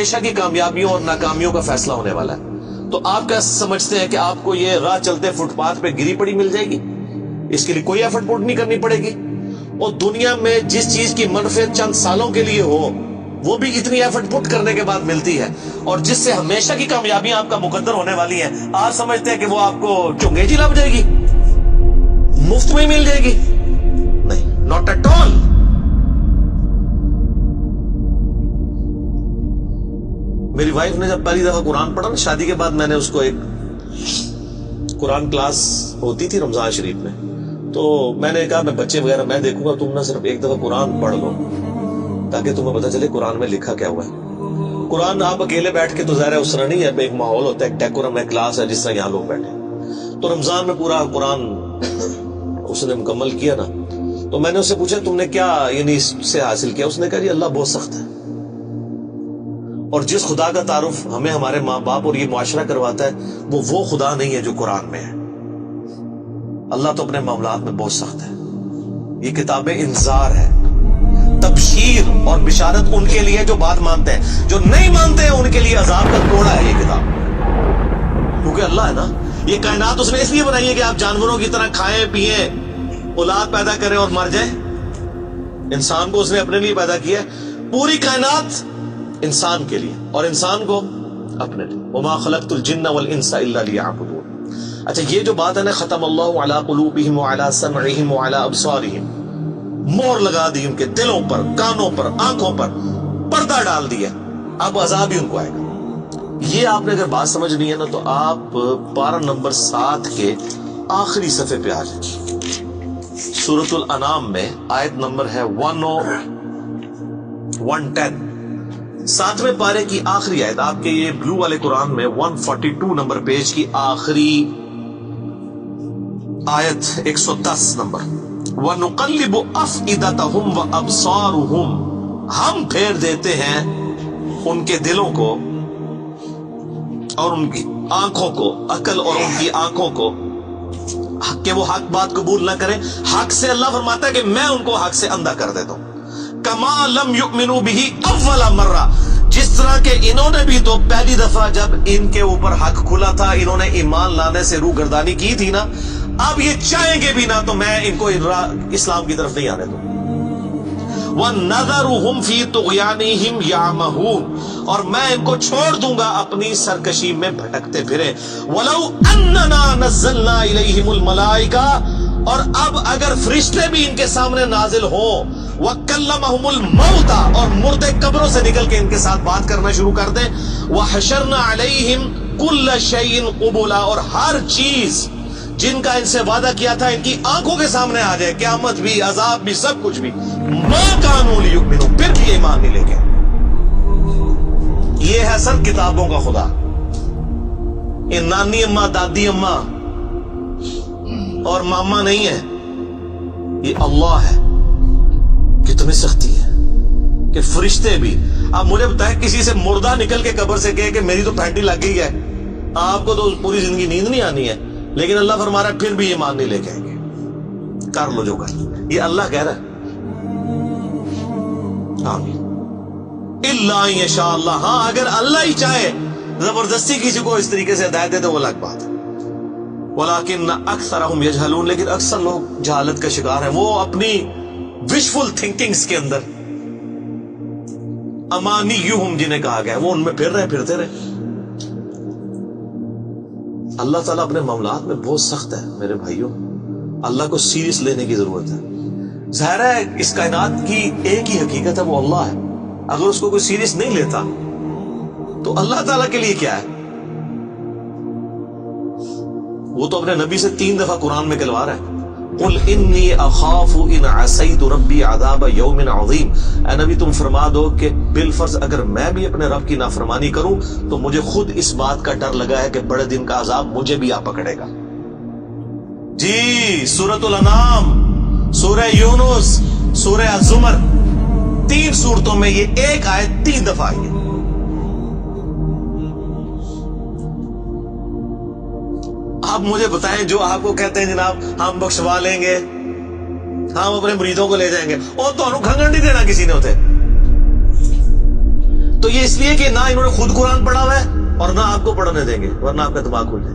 ہمیشہ کی کامیابیوں اور ناکامیوں کا فیصلہ ہونے والا ہے. تو آپ کیا سمجھتے ہیں کہ آپ کو یہ راہ چلتے فٹ پاتھ پہ گری پڑی مل جائے گی؟ اس کے لیے کوئی ایفرٹ پٹ نہیں کرنی پڑے گی. اور دنیا میں جس چیز کی منفعت چند سالوں کے لیے ہو وہ بھی اتنی ایفرٹ پٹ کرنے کے بعد ملتی ہے. اور جس سے ہمیشہ کی کامیابیاں آپ کا مقدر ہونے والی ہیں، آپ سمجھتے ہیں کہ وہ آپ کو چنگیجی لگ جائے گی، مفت میں مل جائے گی؟ نہیں، ناٹ ایٹ آل. میری وائف نے جب پہلی دفعہ قرآن پڑھا نا شادی کے بعد، میں نے اس کو ایک قرآن کلاس ہوتی تھی رمضان شریف میں، تو میں نے کہا میں بچے وغیرہ میں دیکھوں گا، تم نہ صرف ایک دفعہ قرآن پڑھ لو تاکہ تمہیں پتہ چلے قرآن میں لکھا کیا ہوا ہے. قرآن آپ اکیلے بیٹھ کے تو ظاہر ہے اس طرح نہیں ہے، ایک ماحول ہوتا ہے، ایک ڈیکورم ہے، کلاس ہے، جس طرح یہاں لوگ بیٹھے. تو رمضان میں پورا قرآن اس نے مکمل کیا نا، تو میں نے اس سے پوچھا تم نے کیا یعنی اس سے حاصل کیا؟ اس نے کہا جی اللہ بہت سخت ہے، اور جس خدا کا تعارف ہمیں ہمارے ماں باپ اور یہ معاشرہ کرواتا ہے وہ خدا نہیں ہے جو قرآن میں ہے. اللہ تو اپنے معاملات میں بہت سخت ہے. یہ کتاب انذار ہے، تبشیر اور بشارت ان کے لیے جو بات مانتے ہیں، جو نہیں مانتے ہیں ان کے لیے عذاب کا کوڑا ہے یہ کتاب. کیونکہ اللہ ہے نا، یہ کائنات اس نے اس لیے بنائی ہے کہ آپ جانوروں کی طرح کھائیں پیئیں، اولاد پیدا کریں اور مر جائیں. انسان کو اس نے اپنے لیے پیدا کیا ہے، پوری کائنات انسان کے لیے اور انسان کو اپنے لیے. وما خلقت الجن والانس الا لیعبدون. اچھا یہ جو بات ہے نا ختم اللہ علی قلوبہم وعلی سمعہم وعلی ابصارہم، مور لگا دی ان کے دلوں پر، کانوں پر، آنکھوں پر، پردہ ڈال دیا، اب عذاب ہی ان کو آئے گا. یہ آپ نے اگر بات سمجھنی ہے نا تو آپ پارہ نمبر 7 کے آخری صفحے پہ آ جائیں. سورۃ الانعام میں آیت نمبر ہے 110، 7ویں پارے کی آخری آیت. آپ کے یہ بلو والے قرآن میں 142 نمبر پیج کی آخری آیت 110 نمبر. وَنُقَلِّبُ أَفْئِدَتَهُمْ وَأَبْصَارُهُمْ، ہم پھیر دیتے ہیں ان کے دلوں کو اور ان کی آنکھوں کو، عقل اور ان کی آنکھوں کو، کہ وہ حق بات قبول نہ کریں. حق سے اللہ فرماتا ہے کہ میں ان کو حق سے اندھا کر دیتا ہوں. کما لم یؤمنوا بہ اول مرہ، جس طرح کہ انہوں نے بھی تو پہلی دفعہ جب ان کے اوپر حق کھلا تھا انہوں نے ایمان لانے سے روگردانی کی تھی نا، اب یہ چاہیں گے بھی نہ تو میں ان کو اسلام کی طرف نہیں آنے دوں. وَنَذَرُهُمْ فِي طُغْيَانِهِمْ يَعْمَهُونَ، اور میں ان کو چھوڑ دوں گا اپنی سرکشی میں بھٹکتے پھرے. وَلَوْ أَنَّنَا نَزَّلْنَا إِلَيْهِمُ الْمَلَائِكَةَ، اور اب اگر فرشتے بھی ان کے سامنے نازل ہوں، وَكَلَّمَهُمُ الْمَوْتَى، اور مردے قبروں سے نکل کے ان کے ساتھ بات کرنا شروع کر دیں. وَحَشَرْنَا عَلَيْهِمْ كُلَّ شَيْءٍ قُبُلًا، اور ہر چیز جن کا ان سے وعدہ کیا تھا ان کی آنکھوں کے سامنے آ جائے، قیامت بھی، عذاب بھی، سب کچھ بھی. مَا كَانُوا لِيُؤْمِنُوا، پھر بھی ایمان نہیں لے کے. یہ ہے سب کتابوں کا خدا. یہ نانی اماں، دادی اماں اور ماما نہیں ہے، یہ اللہ ہے. کتنی سختی ہے کہ فرشتے بھی. اب مجھے بتائیں کسی سے مردہ نکل کے قبر سے کہے کہ میری تو پھینٹی لگ گئی ہے، آپ کو تو پوری زندگی نیند نہیں آنی ہے، لیکن اللہ فرما رہا ہے پھر بھی ایمان نہیں لے کے آئیں گے. کر لو جو کر. یہ اللہ کہہ رہا ہے. آمین. الا ان یشاء اللہ، ہاں اگر اللہ ہی چاہے زبردستی کسی کو اس طریقے سے ہدایت دے تو وہ الگ بات ہے. ولکن اکثرهم یجہلون، لیکن اکثر لوگ جہالت کا شکار ہیں. وہ اپنی وشفل تھنکنگز کے اندر، امانیہم جنہیں کہا گیا، وہ ان میں پھرتے رہے. اللہ تعالیٰ اپنے معاملات میں بہت سخت ہے میرے بھائیوں. اللہ کو سیریس لینے کی ضرورت ہے. ظاہر ہے اس کائنات کی ایک ہی حقیقت ہے، وہ اللہ ہے. اگر اس کو کوئی سیریس نہیں لیتا تو اللہ تعالیٰ کے لیے کیا ہے؟ وہ تو اپنے نبی سے 3 دفعہ قرآن میں کہلوا رہا ہے، قل انی اخاف ان عصیت ربی عذاب یوم عظیم. اے نبی تم فرما دو کہ بالفرض اگر میں بھی اپنے رب کی نافرمانی کروں تو مجھے خود اس بات کا ڈر لگا ہے کہ بڑے دن کا عذاب مجھے بھی آ پکڑے گا. جی سورۃ الانعام، سورہ یونس، سورہ الزمر، 3 سورتوں میں یہ ایک آیت 3 دفعہ آئی ہے. آپ مجھے بتائیں جو آپ کو کہتے ہیں جناب ہم بخشوا لیں گے، ہم اپنے مریدوں کو لے جائیں گے، اور تو کھنگن نہیں دینا کسی نے ہوتے. تو یہ اس لیے کہ نہ انہوں نے خود قرآن پڑھا ہوا ہے اور نہ آپ کو پڑھنے دیں گے، ورنہ آپ کا دماغ کھل جائے